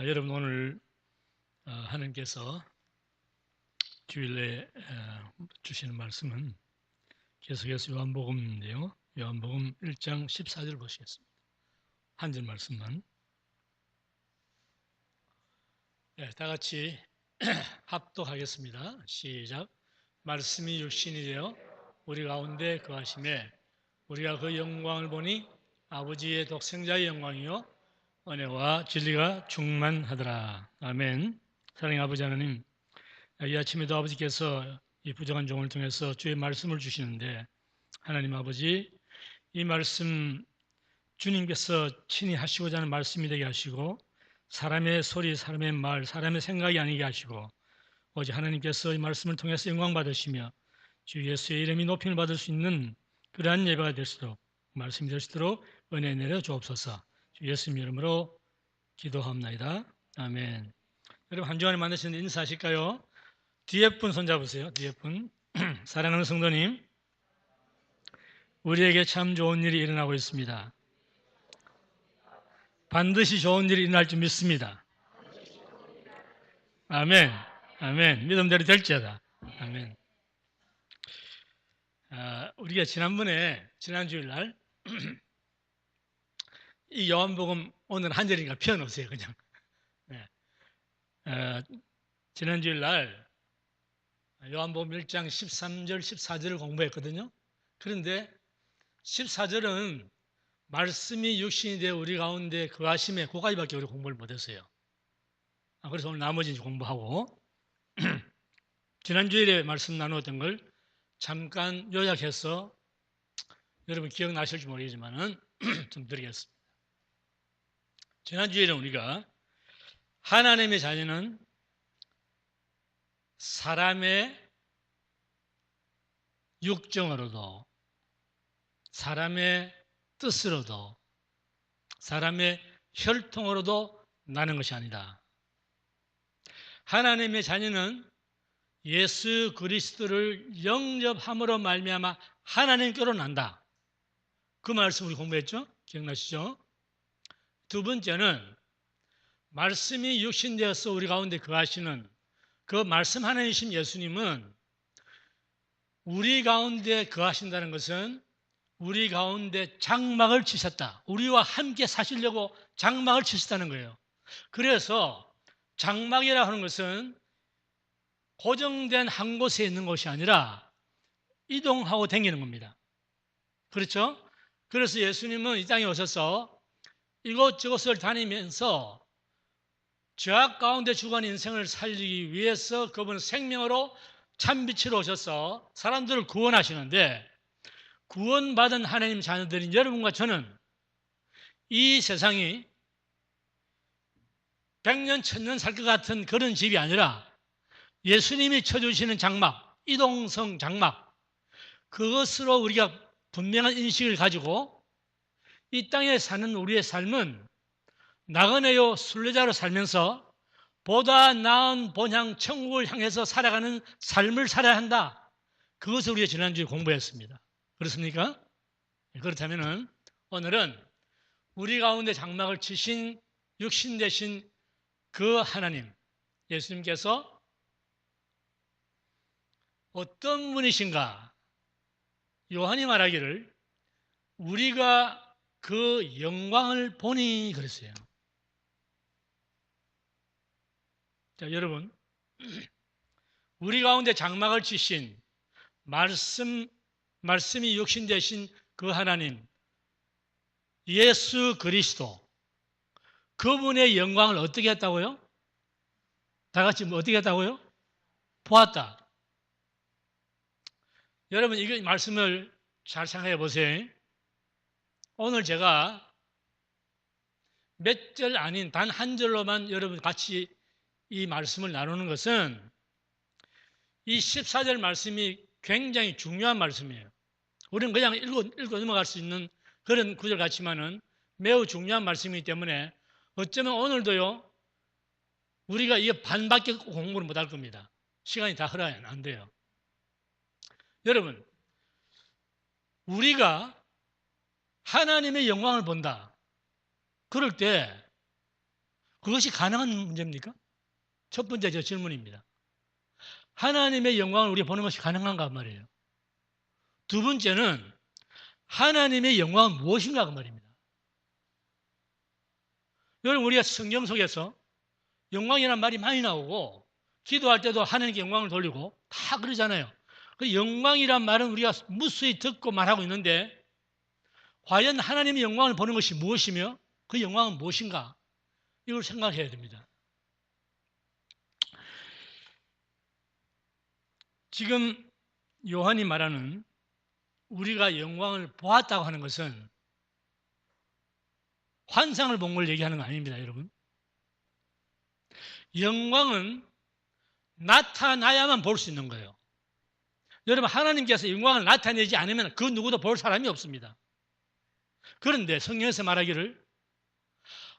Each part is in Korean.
여러분 오늘 하나님께서 주일에 주시는 말씀은 계속해서 요한복음인데요. 요한복음 1장 14절 보시겠습니다. 한 절 말씀만. 다 같이 합독하겠습니다. 시작. 말씀이 육신이 되어 우리 가운데 거하심에 우리가 그 영광을 보니 아버지의 독생자의 영광이요 은혜와 진리가 충만하더라. 아멘. 사랑하는 아버지 하나님, 이 아침에도 아버지께서 이 부정한 종을 통해서 주의 말씀을 주시는데, 하나님 아버지, 이 말씀 주님께서 친히 하시고자 하는 말씀이 되게 하시고, 사람의 소리, 사람의 말, 사람의 생각이 아니게 하시고, 오직 하나님께서 이 말씀을 통해서 영광 받으시며 주 예수의 이름이 높임을 받을 수 있는 그러한 예배가 될 수 있도록, 말씀이 될 수 있도록 은혜 내려 주옵소서. 주 예수님 이름으로 기도합나이다. 아멘. 여러분 한 주간에 만나시는데 인사하실까요? 뒤에 분 손잡으세요. 뒤에 분. 사랑하는 성도님, 우리에게 참 좋은 일이 일어나고 있습니다. 반드시 좋은 일이 일어날 줄 믿습니다. 아멘. 아멘. 믿음대로 될지어다. 아멘. 우리가 지난 주일날 이 요한복음 오늘 한 절이니까 피워놓으세요. 그냥. 네. 지난 주일날 요한복음 1장 13절, 14절을 공부했거든요. 그런데 14절은 말씀이 육신이 되어 우리 가운데 거하심에 그까지밖에 우리 공부를 못했어요. 그래서 오늘 나머지 공부하고 지난주일에 말씀 나누었던 걸 잠깐 요약해서 여러분 기억나실지 모르겠지만 좀 드리겠습니다. 지난주에는 우리가 하나님의 자녀는 사람의 육정으로도 사람의 뜻으로도 사람의 혈통으로도 나는 것이 아니다. 하나님의 자녀는 예수 그리스도를 영접함으로 말미암아 하나님께로 난다. 그 말씀 우리 공부했죠? 기억나시죠? 두 번째는 말씀이 육신되어서 우리 가운데 거하시는 그 말씀 하나님이신 예수님은 우리 가운데 거하신다는 것은 우리 가운데 장막을 치셨다. 우리와 함께 사시려고 장막을 치셨다는 거예요. 그래서 장막이라 하는 것은 고정된 한 곳에 있는 것이 아니라 이동하고 다니는 겁니다. 그렇죠? 그래서 예수님은 이 땅에 오셔서 이곳저곳을 다니면서 죄악 가운데 죽어가는 인생을 살리기 위해서 그분은 생명으로 참빛으로 오셔서 사람들을 구원하시는데, 구원받은 하나님 자녀들인 여러분과 저는 이 세상이 100년, 1000년 살 것 같은 그런 집이 아니라 예수님이 쳐주시는 장막, 이동성 장막, 그것으로 우리가 분명한 인식을 가지고 이 땅에 사는 우리의 삶은 나그네요 순례자로 살면서 보다 나은 본향 천국을 향해서 살아가는 삶을 살아야 한다. 그것을 우리가 지난주에 공부했습니다. 그렇습니까? 그렇다면 오늘은 우리 가운데 장막을 치신 육신 되신 그 하나님, 예수님께서 어떤 분이신가? 요한이 말하기를 우리가 그 영광을 보니 그랬어요. 자, 여러분, 우리 가운데 장막을 치신 말씀이 육신 되신 그 하나님, 예수 그리스도, 그분의 영광을 어떻게 했다고요? 다 같이 어떻게 했다고요? 보았다. 여러분, 이 말씀을 잘 생각해 보세요. 오늘 제가 몇 절 아닌 단 한 절로만 여러분 같이 이 말씀을 나누는 것은 이 14절 말씀이 굉장히 중요한 말씀이에요. 우리는 그냥 읽고 넘어갈 수 있는 그런 구절 같지만은 매우 중요한 말씀이기 때문에 어쩌면 오늘도요, 우리가 이게 반밖에 공부를 못할 겁니다. 시간이 다 흘러야 안 돼요. 여러분, 우리가 하나님의 영광을 본다. 그럴 때 그것이 가능한 문제입니까? 첫 번째 저 질문입니다. 하나님의 영광을 우리가 보는 것이 가능한가 말이에요. 두 번째는 하나님의 영광은 무엇인가 그 말입니다. 여러분 우리가 성경 속에서 영광이라는 말이 많이 나오고 기도할 때도 하나님께 영광을 돌리고 다 그러잖아요. 그 영광이란 말은 우리가 무수히 듣고 말하고 있는데 과연 하나님의 영광을 보는 것이 무엇이며 그 영광은 무엇인가? 이걸 생각해야 됩니다. 지금 요한이 말하는 우리가 영광을 보았다고 하는 것은 환상을 본 걸 얘기하는 거 아닙니다, 여러분. 영광은 나타나야만 볼 수 있는 거예요. 여러분 하나님께서 영광을 나타내지 않으면 그 누구도 볼 사람이 없습니다. 그런데 성경에서 말하기를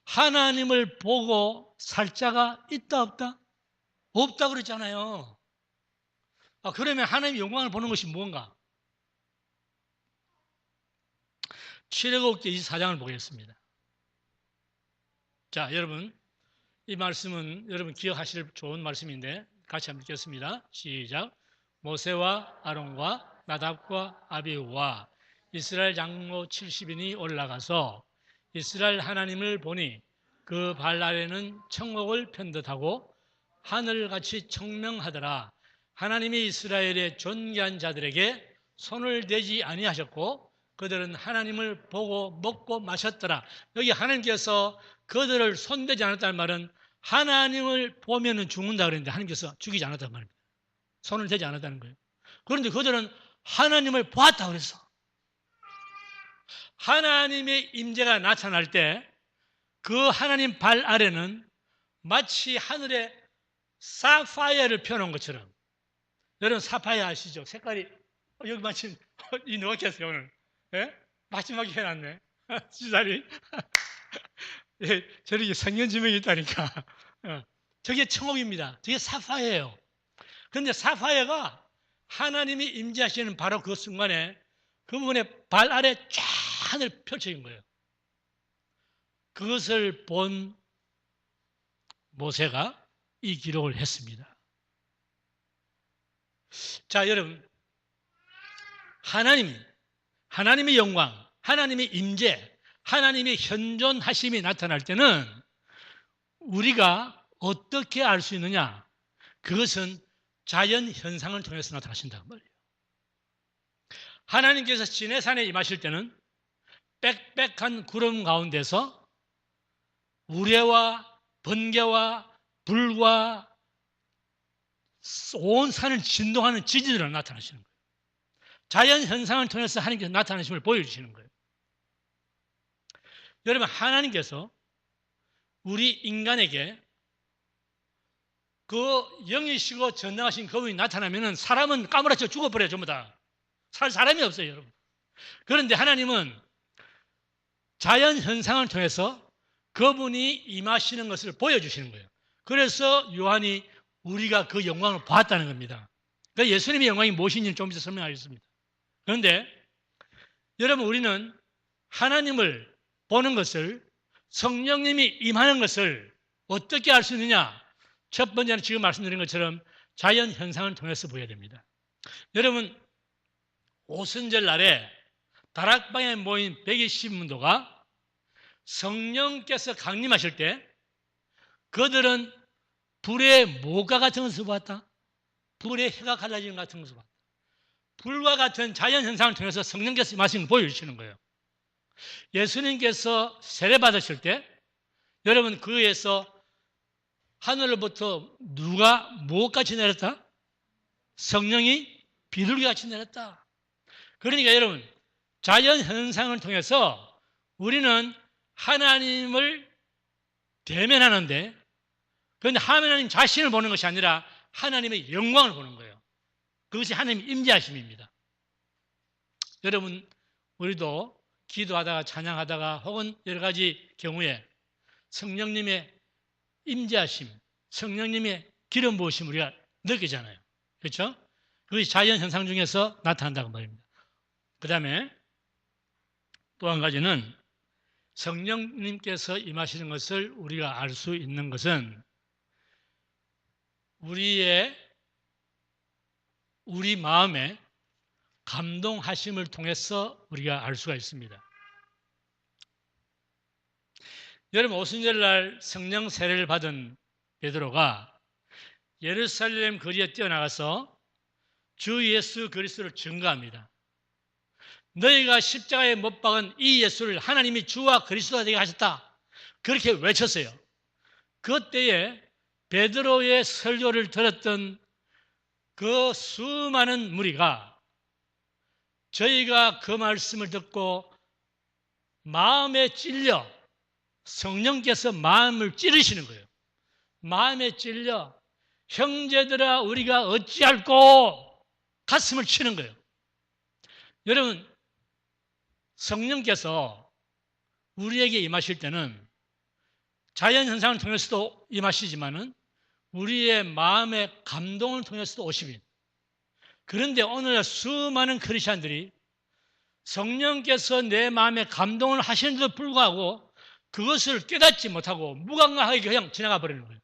하나님을 보고 살 자가 있다 없다? 없다 그랬잖아요. 그러면 하나님의 영광을 보는 것이 무언가? 출애굽기 24장을 보겠습니다. 자, 여러분 이 말씀은 여러분 기억하실 좋은 말씀인데 같이 한번 읽겠습니다. 시작. 모세와 아론과 나답과 아비후와 이스라엘 장로 70인이 올라가서 이스라엘 하나님을 보니 그 발 아래는 청옥을 편듯하고 하늘같이 청명하더라. 하나님이 이스라엘의 존귀한 자들에게 손을 대지 아니하셨고 그들은 하나님을 보고 먹고 마셨더라. 여기 하나님께서 그들을 손대지 않았다는 말은 하나님을 보면은 죽는다 그랬는데 하나님께서 죽이지 않았다는 말입니다. 손을 대지 않았다는 거예요. 그런데 그들은 하나님을 보았다고 그랬어. 하나님의 임재가 나타날 때 그 하나님 발 아래는 마치 하늘에 사파이어를 펴놓은 것처럼, 여러분 사파이어 아시죠? 색깔이 여기 마침 이 노랗겠어요 오늘. 예? 마지막에 해놨네. 지자리. 예, 저렇게 성경 지명이 있다니까. 저게 청옥입니다. 저게 사파이어예요. 그런데 사파이어가 하나님이 임재하시는 바로 그 순간에 그분의 발 아래 쫙 하늘 펼쳐진 거예요. 그것을 본 모세가 이 기록을 했습니다. 자, 여러분 하나님의 영광, 하나님의 임재, 하나님의 현존하심이 나타날 때는 우리가 어떻게 알 수 있느냐? 그것은 자연 현상을 통해서 나타나신다는 말이에요. 하나님께서 시내산에 임하실 때는 빽빽한 구름 가운데서 우레와 번개와 불과 온 산을 진동하는 지진으로 나타나시는 거예요. 자연 현상을 통해서 하나님께서 나타나심을 보여주시는 거예요. 여러분 하나님께서 우리 인간에게 그 영이시고 전능하신 그분이 나타나면 사람은 까무라쳐 죽어버려요. 전부 다. 살 사람이 없어요. 여러분. 그런데 하나님은 자연 현상을 통해서 그분이 임하시는 것을 보여주시는 거예요. 그래서 요한이 우리가 그 영광을 보았다는 겁니다. 그러니까 예수님의 영광이 무엇인지는 좀 이따 설명하겠습니다. 그런데 여러분 우리는 하나님을 보는 것을, 성령님이 임하는 것을 어떻게 알 수 있느냐? 첫 번째는 지금 말씀드린 것처럼 자연 현상을 통해서 보여야 됩니다. 여러분 오순절 날에 다락방에 모인 120문도가 성령께서 강림하실 때 그들은 불의 모가 같은 것을 보았다. 불의 해가 갈라지는 것 같은 것을 보았다. 불과 같은 자연 현상을 통해서 성령께서 임하신 걸 보여주시는 거예요. 예수님께서 세례 받으실 때 여러분 그 위에서 하늘로부터 누가 무엇같이 내렸다? 성령이 비둘기같이 내렸다. 그러니까 여러분 자연 현상을 통해서 우리는 하나님을 대면하는데, 그런데 하나님 자신을 보는 것이 아니라 하나님의 영광을 보는 거예요. 그것이 하나님의 임재하심입니다. 여러분 우리도 기도하다가 찬양하다가 혹은 여러 가지 경우에 성령님의 임재하심, 성령님의 기름 부으심 우리가 느끼잖아요. 그렇죠? 그것이 자연 현상 중에서 나타난다고 말입니다. 그 다음에 또 한 가지는 성령님께서 임하시는 것을 우리가 알 수 있는 것은 우리 마음에 감동하심을 통해서 우리가 알 수가 있습니다. 여러분, 오순절날 성령 세례를 받은 베드로가 예루살렘 거리에 뛰어나가서 주 예수 그리스도를 증거합니다. 너희가 십자가에 못 박은 이 예수를 하나님이 주와 그리스도가 되게 하셨다. 그렇게 외쳤어요. 그때에 베드로의 설교를 들었던 그 수많은 무리가 저희가 그 말씀을 듣고 마음에 찔려 성령께서 마음을 찌르시는 거예요. 마음에 찔려 형제들아 우리가 어찌할꼬 가슴을 치는 거예요. 여러분, 성령께서 우리에게 임하실 때는 자연현상을 통해서도 임하시지만은 우리의 마음의 감동을 통해서도 오십니다. 그런데 오늘 수많은 크리스찬들이 성령께서 내 마음에 감동을 하시는데도 불구하고 그것을 깨닫지 못하고 무감각하게 그냥 지나가 버리는 거예요.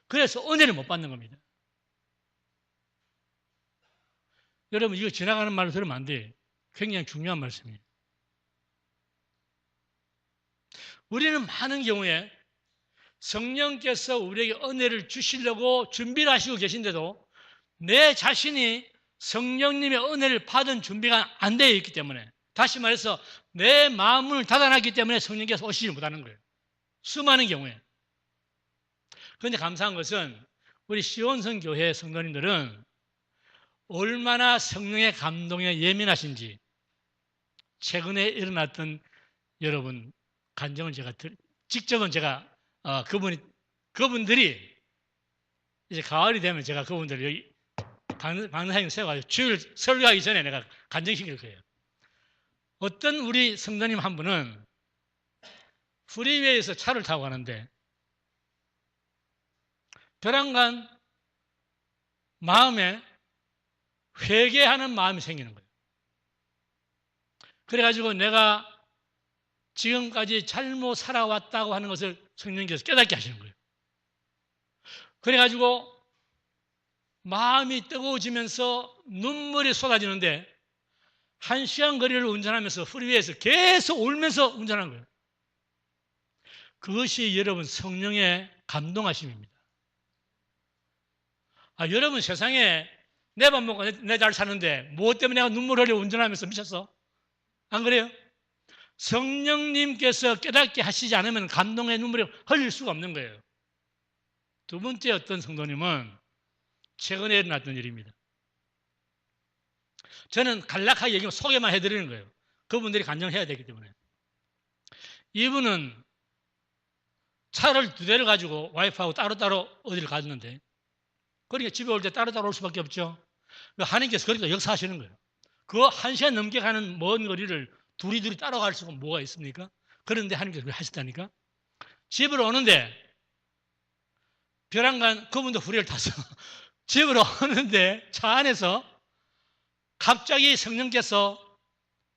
그래서 은혜를 못 받는 겁니다. 여러분, 이거 지나가는 말로 들으면 안 돼요. 굉장히 중요한 말씀이에요. 우리는 많은 경우에 성령께서 우리에게 은혜를 주시려고 준비를 하시고 계신데도 내 자신이 성령님의 은혜를 받은 준비가 안 되어 있기 때문에, 다시 말해서 내 마음을 닫아놨기 때문에 성령께서 오시지 못하는 거예요. 수많은 경우에. 그런데 감사한 것은 우리 시온성 교회 성도님들은 얼마나 성령의 감동에 예민하신지 최근에 일어났던 여러분 간증을 직접은 제가 그분들이 이제 가을이 되면 제가 그분들을 여기 방사님 세워가지고 주일 설교하기 전에 내가 간증시킬 거예요. 어떤 우리 성도님 한 분은 프리웨이에서 차를 타고 가는데 벼랑간 마음에 회개하는 마음이 생기는 거예요. 그래가지고 내가 지금까지 잘못 살아왔다고 하는 것을 성령께서 깨닫게 하시는 거예요. 그래가지고 마음이 뜨거워지면서 눈물이 쏟아지는데 1시간 거리를 운전하면서 프리웨이에서 계속 울면서 운전하는 거예요. 그것이 여러분 성령의 감동하심입니다. 여러분 세상에 내 밥 먹고 내 잘 사는데 무엇 때문에 내가 눈물 흘려 운전하면서 미쳤어? 안 그래요? 성령님께서 깨닫게 하시지 않으면 감동의 눈물이 흘릴 수가 없는 거예요. 두 번째 어떤 성도님은 최근에 일어났던 일입니다. 저는 간략하게 얘기하면 소개만 해드리는 거예요. 그분들이 간증해야 되기 때문에. 이분은 차를 2대를 가지고 와이프하고 따로따로 어디를 갔는데 그러니까 집에 올 때 따로따로 올 수밖에 없죠. 하나님께서 그러니까 역사하시는 거예요. 그 1시간 넘게 가는 먼 거리를 둘이 따라갈 수가 뭐가 있습니까? 그런데 하나님께서 그걸 하셨다니까. 집으로 오는데 벼랑간 그분도 후리를 타서 집으로 오는데 차 안에서 갑자기 성령께서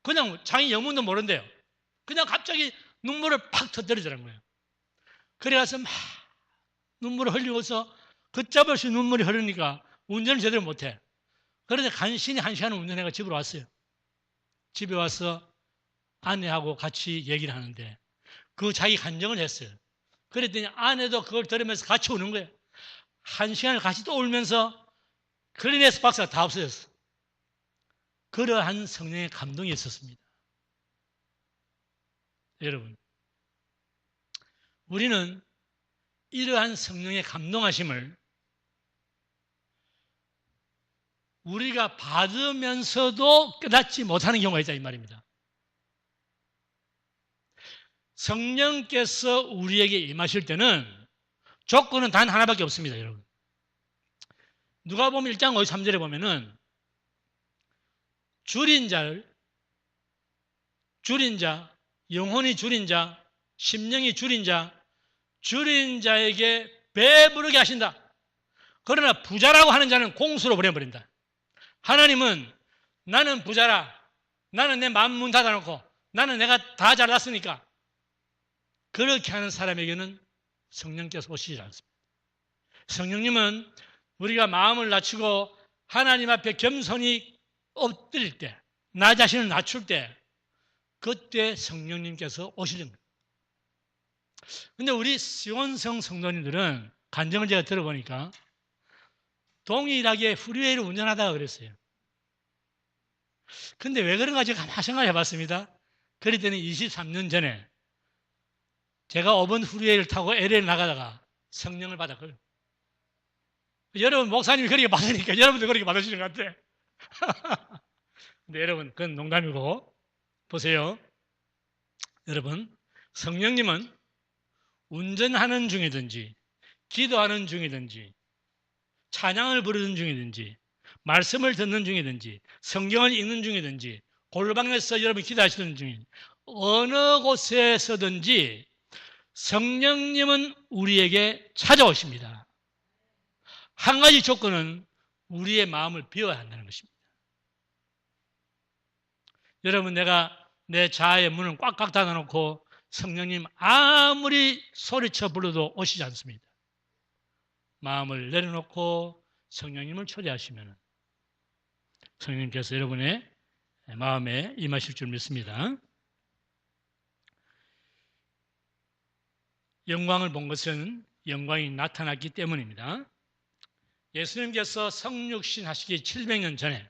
그냥 자기 영문도 모른대요. 그냥 갑자기 눈물을 팍 터뜨리더라는 거예요. 그래가서 막 눈물을 흘리고서 걷잡을 없이 눈물이 흐르니까 운전을 제대로 못해. 그런데 간신히 1시간을 운전해가 집으로 왔어요. 집에 와서 아내하고 같이 얘기를 하는데 그 자기 간증을 했어요. 그랬더니 아내도 그걸 들으면서 같이 우는 거예요. 1시간을 같이 또 울면서 클리네스 박스가 다 없어졌어. 그러한 성령의 감동이 있었습니다. 여러분, 우리는 이러한 성령의 감동하심을 우리가 받으면서도 깨닫지 못하는 경우가 있다 이 말입니다. 성령께서 우리에게 임하실 때는 조건은 단 하나밖에 없습니다, 여러분. 누가복음 1장 53절에 보면은 줄인 자, 영혼이 줄인 자, 심령이 줄인 자에게 배부르게 하신다. 그러나 부자라고 하는 자는 공수로 보내버린다. 하나님은 나는 부자라, 나는 내 마음 문 닫아놓고 나는 내가 다 잘났으니까 그렇게 하는 사람에게는 성령께서 오시지 않습니다. 성령님은 우리가 마음을 낮추고 하나님 앞에 겸손히 엎드릴 때, 나 자신을 낮출 때, 그때 성령님께서 오시는 거예요. 근데 우리 시온성 성도님들은 간증을 제가 들어보니까 동일하게 프리웨이를 운전하다가 그랬어요. 근데 왜 그런가 제가 가만히 생각해 봤습니다. 그랬더니 23년 전에 제가 5번 프리웨이를 타고 LA를 나가다가 성령을 받았거든요. 여러분, 목사님이 그렇게 받으니까 여러분도 그렇게 받으시는 것 같아. 근데 여러분, 그건 농담이고, 보세요. 여러분, 성령님은 운전하는 중이든지, 기도하는 중이든지, 찬양을 부르는 중이든지, 말씀을 듣는 중이든지, 성경을 읽는 중이든지, 골방에서 여러분 기도하시는 중이든지, 어느 곳에서든지 성령님은 우리에게 찾아오십니다. 한 가지 조건은 우리의 마음을 비워야 한다는 것입니다. 여러분, 내가 내 자아의 문을 꽉꽉 닫아놓고 성령님 아무리 소리쳐 불러도 오시지 않습니다. 마음을 내려놓고 성령님을 초대하시면 성령님께서 여러분의 마음에 임하실 줄 믿습니다. 영광을 본 것은 영광이 나타났기 때문입니다. 예수님께서 성육신 하시기 700년 전에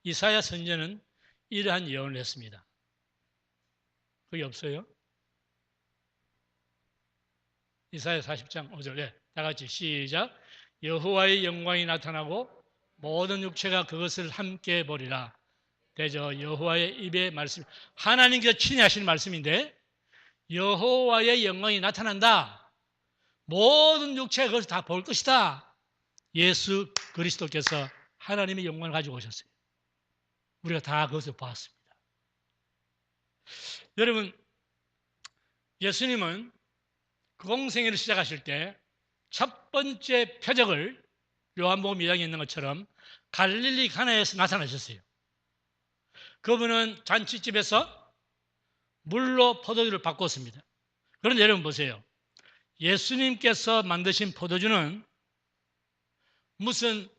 이사야 선지자는 이러한 예언을 했습니다. 그게 없어요? 이사야 40장 5절, 네, 다 같이 시작. 여호와의 영광이 나타나고 모든 육체가 그것을 함께 보리라. 대저 여호와의 입의 말씀, 하나님께서 친히 하시는 말씀인데 여호와의 영광이 나타난다. 모든 육체가 그것을 다 볼 것이다. 예수 그리스도께서 하나님의 영광을 가지고 오셨어요. 우리가 다 그것을 보았습니다. 여러분, 예수님은 그 공생애를 시작하실 때 첫 번째 표적을 요한복음 2장에 있는 것처럼 갈릴리 가나에서 나타나셨어요. 그분은 잔치집에서 물로 포도주를 바꿨습니다. 그런데 여러분 보세요. 예수님께서 만드신 포도주는 무슨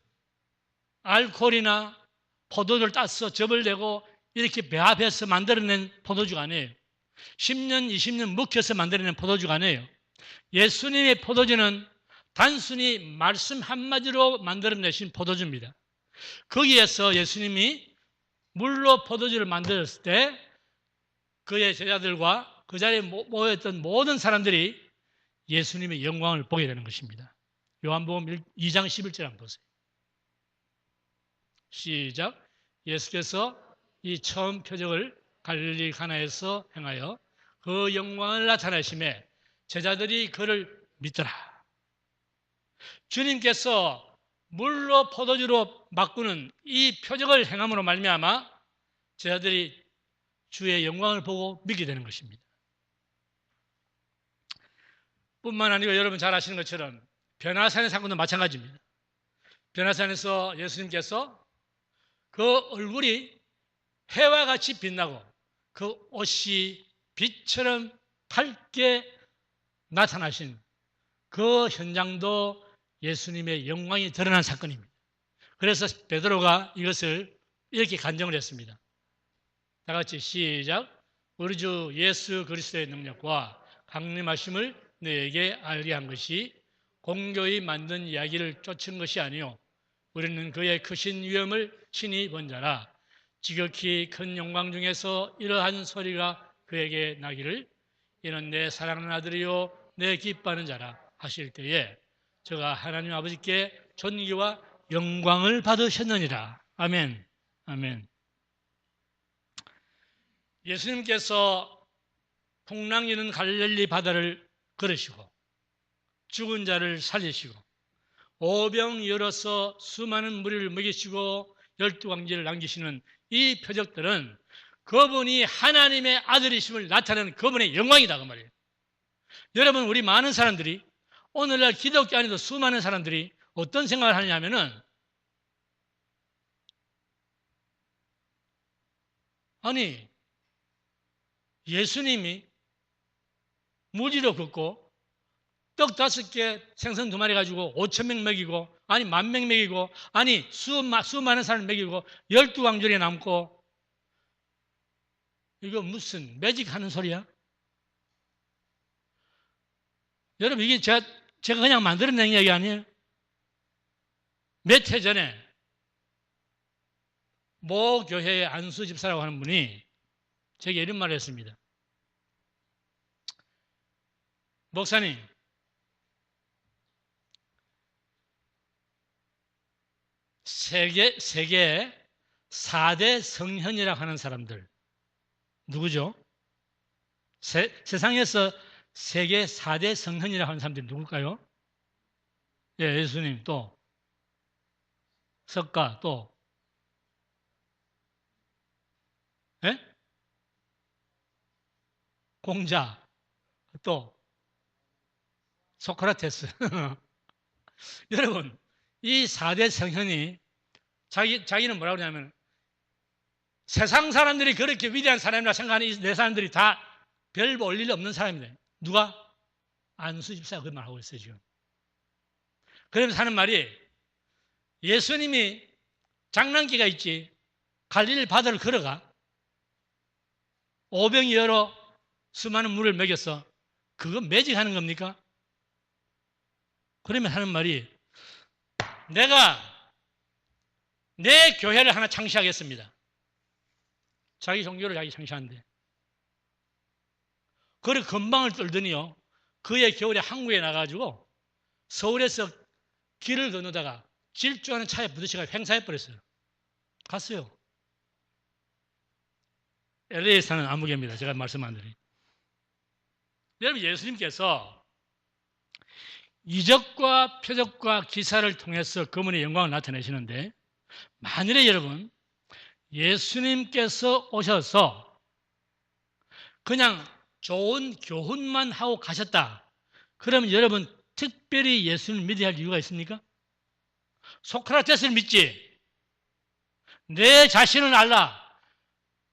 알코올이나 포도주를 따서 즙을 내고 이렇게 배합해서 만들어낸 포도주가 아니에요. 10년, 20년 묵혀서 만들어낸 포도주가 아니에요. 예수님의 포도주는 단순히 말씀 한마디로 만들어내신 포도주입니다. 거기에서 예수님이 물로 포도주를 만들었을 때 그의 제자들과 그 자리에 모였던 모든 사람들이 예수님의 영광을 보게 되는 것입니다. 요한복음 2장 11절 한번 보세요. 시작. 예수께서 이 처음 표적을 갈릴리 가나에서 행하여 그 영광을 나타내심에 제자들이 그를 믿더라. 주님께서 물로 포도주로 바꾸는 이 표적을 행함으로 말미암아 제자들이 주의 영광을 보고 믿게 되는 것입니다. 뿐만 아니고 여러분 잘 아시는 것처럼 변화산의 사건도 마찬가지입니다. 변화산에서 예수님께서 그 얼굴이 해와 같이 빛나고 그 옷이 빛처럼 밝게 나타나신 그 현장도 예수님의 영광이 드러난 사건입니다. 그래서 베드로가 이것을 이렇게 간증을 했습니다. 다 같이 시작. 우리 주 예수 그리스도의 능력과 강림하심을 너에게 알게 한 것이 공교히 만든 이야기를 쫓은 것이 아니요 우리는 그의 크신 위엄을 친히 본 자라. 지극히 큰 영광 중에서 이러한 소리가 그에게 나기를 이는 내 사랑하는 아들이요 내 기뻐하는 자라 하실 때에 저가 하나님 아버지께 존귀와 영광을 받으셨느니라. 아멘. 아멘. 예수님께서 풍랑 이는 갈릴리 바다를 걸으시고 죽은 자를 살리시고 오병 열어서 수많은 무리를 먹이시고 12광지를 남기시는 이 표적들은 그분이 하나님의 아들이심을 나타내는 그분의 영광이다 그 말이에요. 여러분, 우리 많은 사람들이 오늘날 기독교 안에도 수많은 사람들이 어떤 생각을 하냐면은 아니 예수님이 무지로 걷고 떡 5개 생선 2마리 가지고 5,000명 먹이고 아니 10,000명 먹이고 아니 수많은 사람을 먹이고 12왕절에 남고 이거 무슨 매직 하는 소리야? 여러분 이게 제가 그냥 만들어낸 이야기 아니에요? 몇 해 전에 모 교회의 안수 집사라고 하는 분이 제게 이런 말을 했습니다. 목사님, 세계 4대 성현이라고 하는 사람들 누구죠? 세상에서 세계 4대 성현이라고 하는 사람들이 누굴까요? 예, 예수님 또 석가 또 예? 공자 또 소크라테스 여러분 이 4대 성현이 자기는 뭐라고 그러냐면 세상 사람들이 그렇게 위대한 사람이라 생각하는 이 네 사람들이 다 별 볼 일 없는 사람이다. 누가? 안수 집사가 그 말하고 있어요 지금. 그러면서 하는 말이 예수님이 장난기가 있지 갈릴리 바다를 걸어가 오병이 열어 수많은 물을 먹였어. 그거 매직하는 겁니까? 그러면 하는 말이 내가 내 교회를 하나 창시하겠습니다. 자기 종교를 자기 창시하는데 그래 건방을 떨더니요 그의 겨울에 한국에 나가가지고 서울에서 길을 건너다가 질주하는 차에 부딪혀가 횡사해버렸어요. 갔어요. LA에 사는 아무개입니다. 제가 말씀 안 드리. 여러분 예수님께서 이적과 표적과 기사를 통해서 그분의 영광을 나타내시는데 만일에 여러분 예수님께서 오셔서 그냥 좋은 교훈만 하고 가셨다. 그러면 여러분 특별히 예수님을 믿어야 할 이유가 있습니까? 소크라테스를 믿지. 내 자신을 알라.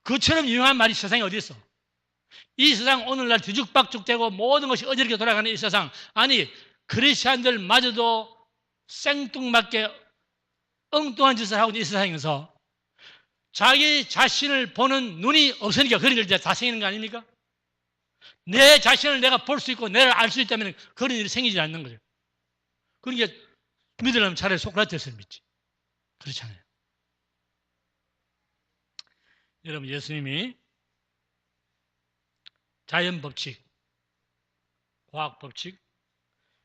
그처럼 유명한 말이 세상에 어디 있어? 이 세상 오늘날 뒤죽박죽되고 모든 것이 어지럽게 돌아가는 이 세상 아니 크리스찬들마저도 생뚱맞게 엉뚱한 짓을 하고 있는 이 세상에서 자기 자신을 보는 눈이 없으니까 그런 일이 다 생기는 거 아닙니까? 내 자신을 내가 볼 수 있고 내를 알 수 있다면 그런 일이 생기지 않는 거죠. 그러니까 믿으려면 차라리 소크라테스를 믿지. 그렇잖아요. 여러분 예수님이 자연 법칙, 과학 법칙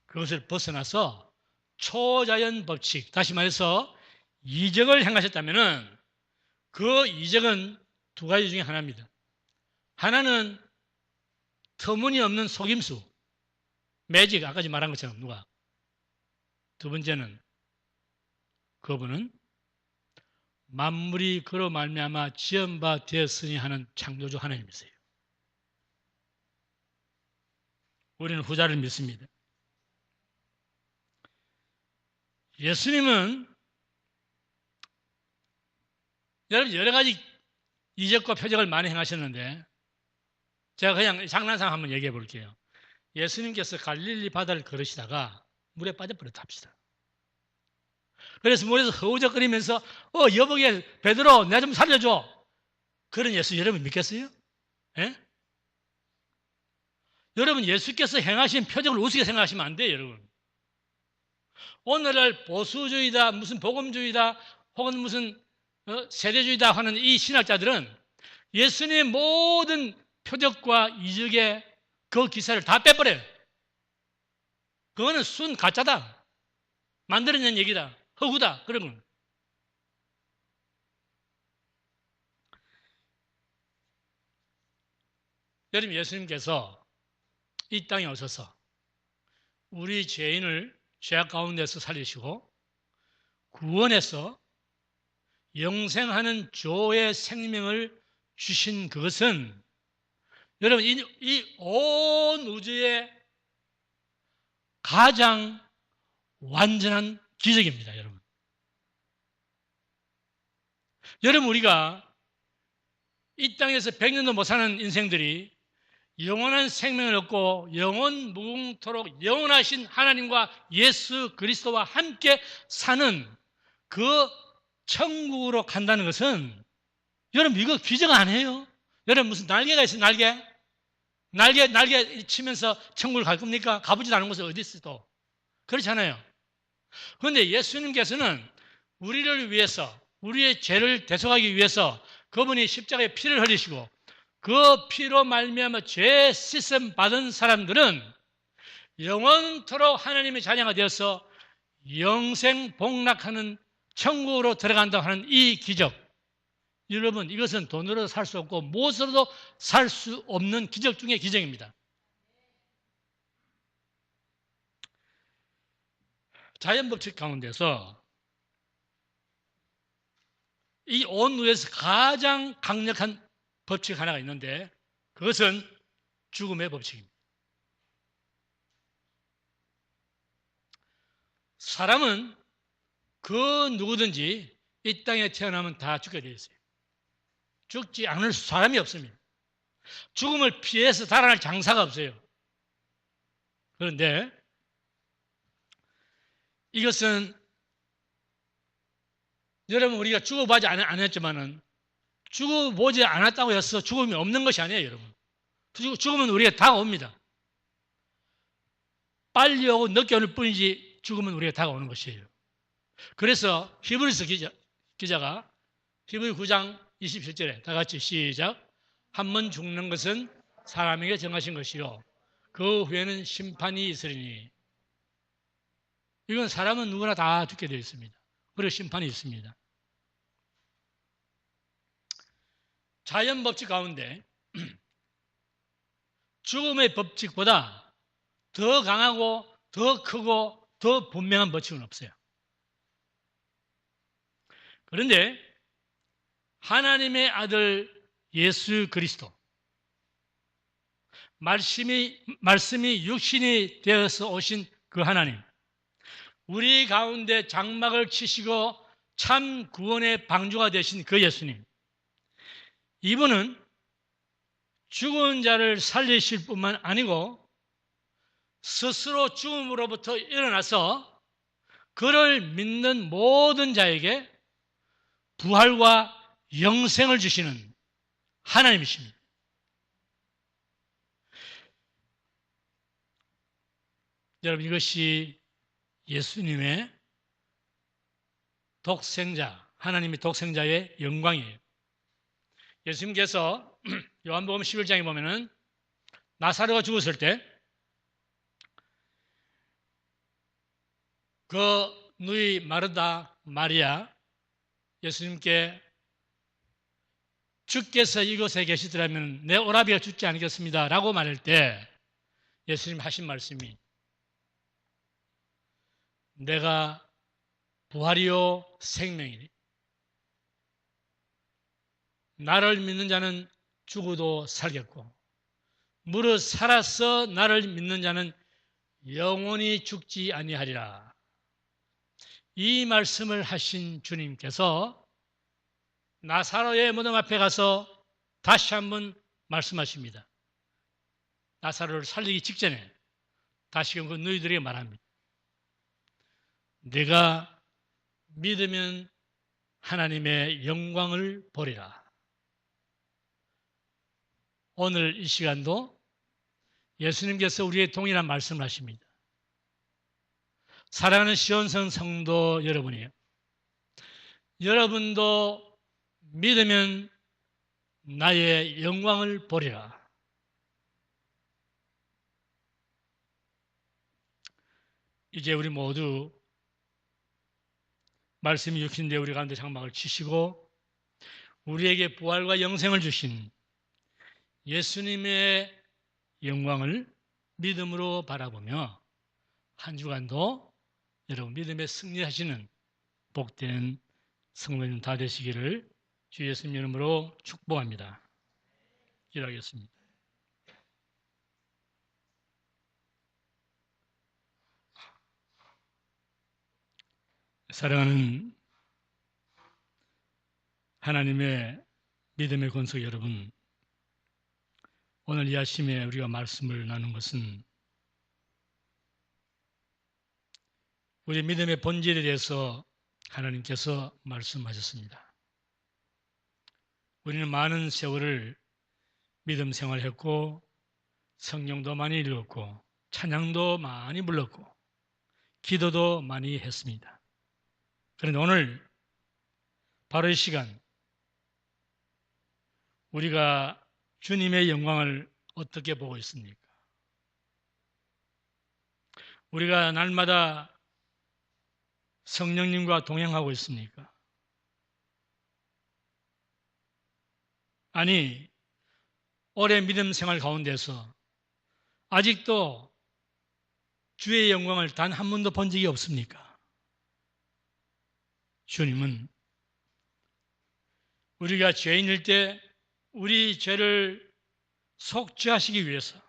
그것을 벗어나서 초자연 법칙 다시 말해서 이적을 행하셨다면 그 이적은 두 가지 중에 하나입니다. 하나는 터무니없는 속임수, 매직 아까 말한 것처럼 누가 두 번째는 그분은 만물이 그로 말미암아 지은 바 되었으니 하는 창조주 하나님이세요. 우리는 후자를 믿습니다. 예수님은 여러분 여러 가지 이적과 표적을 많이 행하셨는데 제가 그냥 장난삼아 한번 얘기해 볼게요. 예수님께서 갈릴리 바다를 걸으시다가 물에 빠져버렸다 합시다. 그래서 물에서 허우적거리면서 여보게 베드로 내가 좀 살려줘. 그런 예수 여러분 믿겠어요? 예? 여러분 예수께서 행하신 표적을 우습게 생각하시면 안 돼요. 여러분. 오늘날 보수주의다 무슨 복음주의다 혹은 무슨 세대주의다 하는 이 신학자들은 예수님의 모든 표적과 이적의 그 기사를 다 빼버려요. 그거는 순 가짜다. 만들어낸 얘기다. 허구다. 그런 건. 여러분 예수님께서 이 땅에 오셔서 우리 죄인을 죄악 가운데서 살리시고 구원해서 영생하는 조의 생명을 주신 그것은 여러분 이 온 우주의 가장 완전한 기적입니다. 여러분. 여러분 우리가 이 땅에서 100년도 못 사는 인생들이 영원한 생명을 얻고 영원 무궁토록 영원하신 하나님과 예수 그리스도와 함께 사는 그 천국으로 간다는 것은 여러분 이거 기적 아니에요? 여러분 무슨 날개가 있어요? 날개 치면서 천국을 갈 겁니까? 가보지도 않은 곳에 어디 있어 또. 그렇잖아요. 그런데 예수님께서는 우리를 위해서 우리의 죄를 대속하기 위해서 그분이 십자가에 피를 흘리시고 그 피로 말미암아 죄 씻음 받은 사람들은 영원토록 하나님의 자녀가 되어서 영생 복락하는 천국으로 들어간다고 하는 이 기적. 여러분 이것은 돈으로 살 수 없고 무엇으로도 살 수 없는 기적 중의 기적입니다. 자연법칙 가운데서 이 온 우주에서 가장 강력한 법칙 하나가 있는데 그것은 죽음의 법칙입니다. 사람은 그 누구든지 이 땅에 태어나면 다 죽게 되어 있어요. 죽지 않을 사람이 없습니다. 죽음을 피해서 달아날 장사가 없어요. 그런데 이것은 여러분 우리가 죽어보지 않았지만은 죽어보지 않았다고 해서 죽음이 없는 것이 아니에요, 여러분. 죽음은 우리가 다가옵니다. 빨리 오고 늦게 오는 뿐이지 죽음은 우리가 다가오는 것이에요. 그래서 히브리서 기자가 히브리 9장 27절에 다 같이 시작. 한 번 죽는 것은 사람에게 정하신 것이요 그 후에는 심판이 있으리니. 이건 사람은 누구나 다 죽게 되어 있습니다. 그리고 심판이 있습니다. 자연 법칙 가운데 죽음의 법칙보다 더 강하고 더 크고 더 분명한 법칙은 없어요. 그런데 하나님의 아들 예수 그리스도 말씀이 육신이 되어서 오신 그 하나님, 우리 가운데 장막을 치시고 참 구원의 방주가 되신 그 예수님, 이분은 죽은 자를 살리실 뿐만 아니고 스스로 죽음으로부터 일어나서 그를 믿는 모든 자에게 부활과 영생을 주시는 하나님이십니다. 여러분 이것이 예수님의 독생자, 하나님의 독생자의 영광이에요. 예수님께서 요한복음 11장에 보면은 나사로가 죽었을 때 그 누이 마르다 마리아 예수님께 주께서 이곳에 계시더라면 내 오라비가 죽지 않겠습니다 라고 말할 때 예수님 하신 말씀이 내가 부활이요 생명이니 나를 믿는 자는 죽어도 살겠고 무릇 살아서 나를 믿는 자는 영원히 죽지 아니하리라. 이 말씀을 하신 주님께서 나사로의 무덤 앞에 가서 다시 한번 말씀하십니다. 나사로를 살리기 직전에 다시금 그 너희들에게 말합니다. 네가 믿으면 하나님의 영광을 보리라. 오늘 이 시간도 예수님께서 우리의 동일한 말씀을 하십니다. 사랑하는 시온성 성도 여러분이요. 여러분도 믿으면 나의 영광을 보리라. 이제 우리 모두 말씀이 육신되어 우리 가운데 장막을 치시고 우리에게 부활과 영생을 주신 예수님의 영광을 믿음으로 바라보며 한 주간도 여러분 믿음에 승리하시는 복된 성도님 다 되시기를 주 예수님 이름으로 축복합니다. 기도하겠습니다. 사랑하는 하나님의 믿음의 권속 여러분, 오늘 이 아침에 우리가 말씀을 나눈 것은 우리 믿음의 본질에 대해서 하나님께서 말씀하셨습니다. 우리는 많은 세월을 믿음 생활했고 성경도 많이 읽었고 찬양도 많이 불렀고 기도도 많이 했습니다. 그런데 오늘 바로 이 시간 우리가 주님의 영광을 어떻게 보고 있습니까? 우리가 날마다 성령님과 동행하고 있습니까? 아니, 오래 믿음 생활 가운데서 아직도 주의 영광을 단 한 번도 본 적이 없습니까? 주님은 우리가 죄인일 때 우리 죄를 속죄하시기 위해서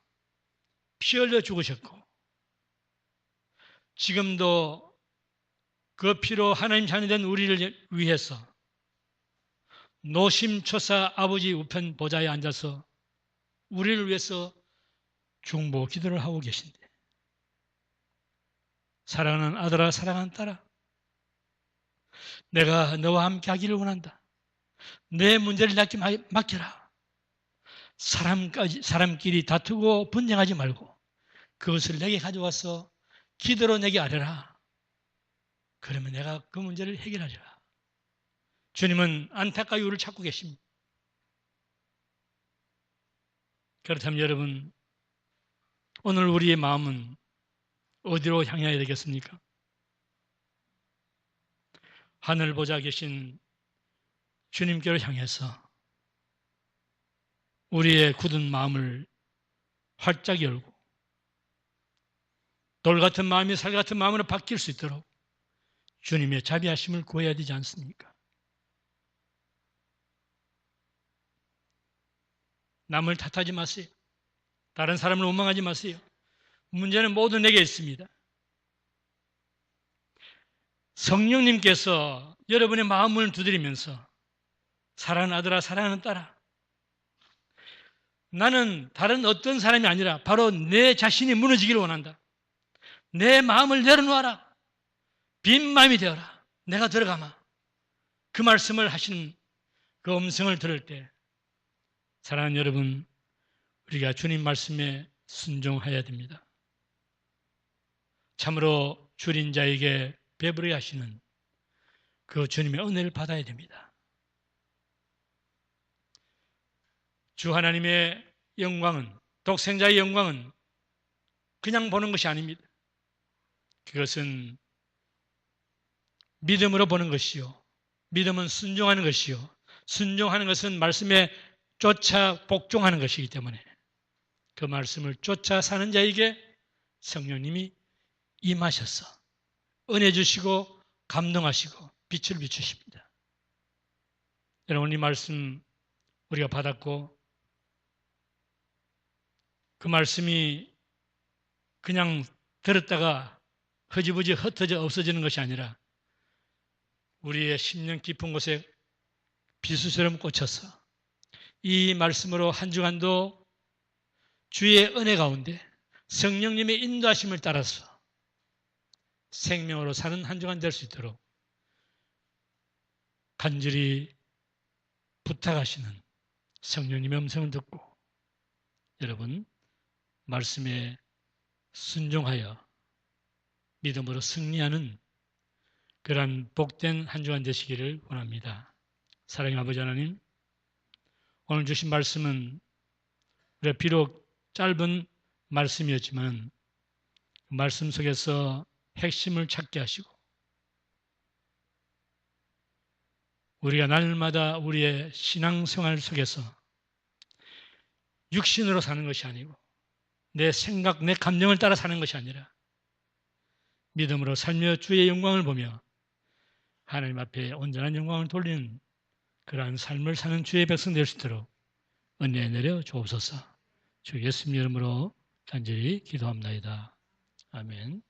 피 흘려 죽으셨고 지금도 그 피로 하나님 자녀된 우리를 위해서 노심초사 아버지 우편 보좌에 앉아서 우리를 위해서 중보 기도를 하고 계신데 사랑하는 아들아 사랑하는 딸아 내가 너와 함께 하기를 원한다. 내 문제를 내게 맡겨라. 사람끼리 다투고 분쟁하지 말고 그것을 내게 가져와서 기도로 내게 아뢰라. 그러면 내가 그 문제를 해결하리라. 주님은 안타까운 이유를 찾고 계십니다. 그렇다면 여러분 오늘 우리의 마음은 어디로 향해야 되겠습니까? 하늘 보좌 계신 주님께로 향해서 우리의 굳은 마음을 활짝 열고 돌 같은 마음이 살 같은 마음으로 바뀔 수 있도록 주님의 자비하심을 구해야 되지 않습니까? 남을 탓하지 마세요. 다른 사람을 원망하지 마세요. 문제는 모두 내게 있습니다. 성령님께서 여러분의 마음을 두드리면서 사랑하는 아들아 사랑하는 딸아 나는 다른 어떤 사람이 아니라 바로 내 자신이 무너지기를 원한다. 내 마음을 내려놓아라. 빈 마음이 되어라. 내가 들어가마. 그 말씀을 하시는 그 음성을 들을 때 사랑하는 여러분 우리가 주님 말씀에 순종해야 됩니다. 참으로 줄인 자에게 배부르게 하시는 그 주님의 은혜를 받아야 됩니다. 주 하나님의 영광은 독생자의 영광은 그냥 보는 것이 아닙니다. 그것은 믿음으로 보는 것이요. 믿음은 순종하는 것이요. 순종하는 것은 말씀에 쫓아 복종하는 것이기 때문에 그 말씀을 쫓아 사는 자에게 성령님이 임하셔서 은혜 주시고 감동하시고 빛을 비추십니다. 여러분 이 말씀 우리가 받았고 그 말씀이 그냥 들었다가 허지부지 흩어져 없어지는 것이 아니라 우리의 심령 깊은 곳에 비수처럼 꽂혀서 이 말씀으로 한 주간도 주의 은혜 가운데 성령님의 인도하심을 따라서 생명으로 사는 한 주간 될 수 있도록 간절히 부탁하시는 성령님의 음성을 듣고 여러분 말씀에 순종하여 믿음으로 승리하는 그러한 복된 한 주간 되시기를 원합니다. 사랑의 아버지 하나님 오늘 주신 말씀은 우리가 비록 짧은 말씀이었지만 말씀 속에서 핵심을 찾게 하시고 우리가 날마다 우리의 신앙생활 속에서 육신으로 사는 것이 아니고 내 생각, 내 감정을 따라 사는 것이 아니라 믿음으로 살며 주의 영광을 보며 하나님 앞에 온전한 영광을 돌리는 그러한 삶을 사는 주의 백성 될 수 있도록 은혜 내려 주옵소서. 주 예수님 이름으로 간절히 기도합나이다. 아멘.